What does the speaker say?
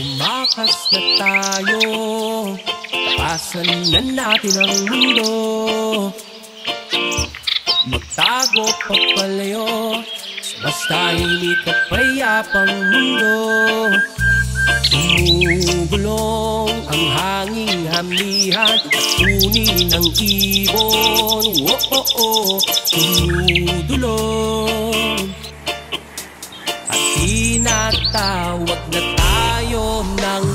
Tumakas na tayo, takasan na natin ang mundo. Magtago pa palayo, basta himik at payapang mundo. Tumugulong ang hanging hamihan at kunin ang ibon. Tumudulong at tinatawag na tayo ng